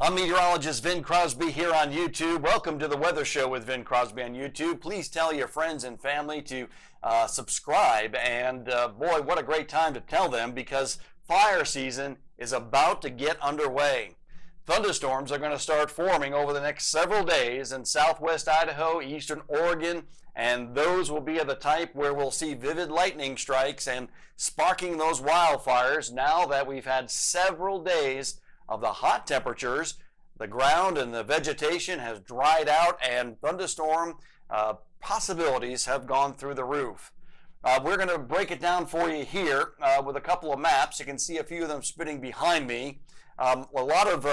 I'm meteorologist Vin Crosby here on YouTube. Welcome to the Weather Show with Vin Crosby on YouTube. Please tell your friends and family to subscribe. And boy, what a great time to tell them, because fire season is about to get underway. Thunderstorms are going to start forming over the next several days in southwest Idaho, eastern Oregon, and those will be of the type where we'll see vivid lightning strikes and sparking those wildfires. Now that we've had several days of the hot temperatures, the ground and the vegetation has dried out, and thunderstorm possibilities have gone through the roof. We're going to break it down for you here with a couple of maps. You can see a few of them spinning behind me. A lot of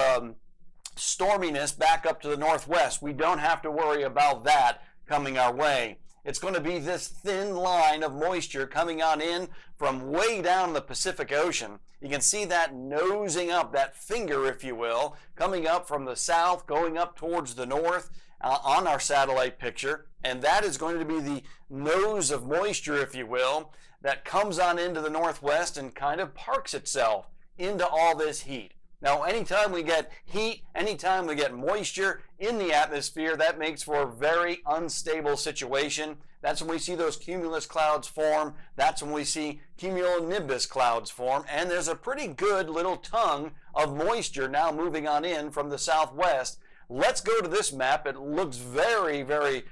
storminess back up to the northwest. We don't have to worry about that coming our way. It's going to be this thin line of moisture coming on in from way down the Pacific Ocean. You can see that nosing up, that finger, if you will, coming up from the south, going up towards the north on our satellite picture. And that is going to be the nose of moisture, if you will, that comes on into the northwest and kind of parks itself into all this heat. Now, anytime we get heat, anytime we get moisture in the atmosphere, that makes for a very unstable situation. That's when we see those cumulus clouds form. That's when we see cumulonimbus clouds form. And there's a pretty good little tongue of moisture now moving on in from the southwest. Let's go to this map. It looks very, very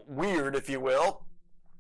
weird, if you will.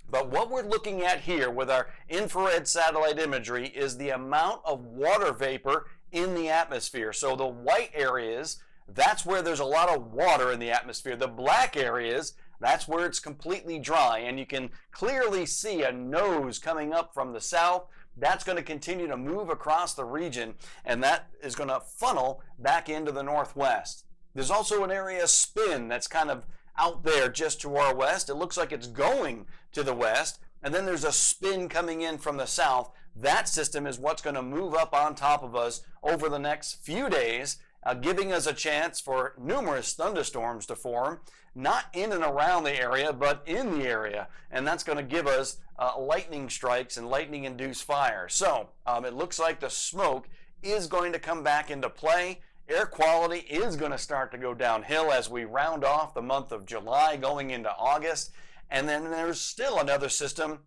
But what we're looking at here with our infrared satellite imagery is the amount of water vapor in the atmosphere. So the white areas, that's where there's a lot of water in the atmosphere. The black areas, that's where it's completely dry. And you can clearly see a nose coming up from the south. That's going to continue to move across the region, and that is going to funnel back into the northwest. There's also an area of spin that's kind of out there just to our west. It looks like it's going to the west. And then there's a spin coming in from the south. That system is what's going to move up on top of us over the next few days, giving us a chance for numerous thunderstorms to form, not in and around the area, but in the area. And that's going to give us lightning strikes and lightning-induced fire. So it looks like the smoke is going to come back into play. Air quality is going to start to go downhill as we round off the month of July going into August. And then there's still another system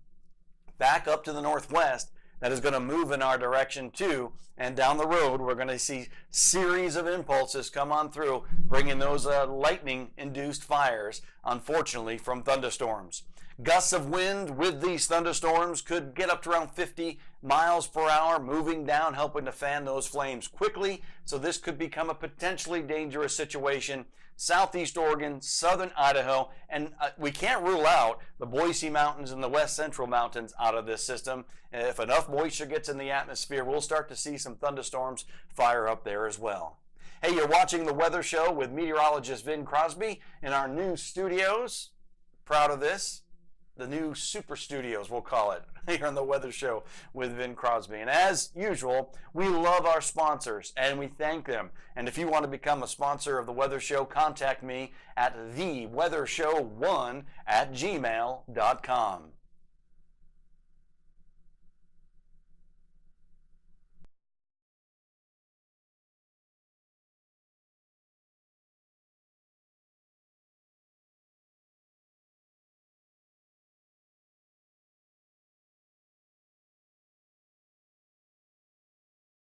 back up to the northwest that is going to move in our direction too. And down the road, we're going to see series of impulses come on through, bringing those lightning-induced fires, unfortunately, from thunderstorms. Gusts of wind with these thunderstorms could get up to around 50 miles per hour, moving down, helping to fan those flames quickly. So this could become a potentially dangerous situation. Southeast Oregon, southern Idaho, and we can't rule out the Boise Mountains and the West Central Mountains out of this system. And if enough moisture gets in the atmosphere, we'll start to see some thunderstorms fire up there as well. Hey, you're watching the Weather Show with meteorologist Vin Crosby in our new studios. Proud of this. The new super studios, we'll call it, here on the Weather Show with Vin Crosby. And as usual, we love our sponsors and we thank them. And if you want to become a sponsor of the Weather Show, contact me at theweathershow1@gmail.com.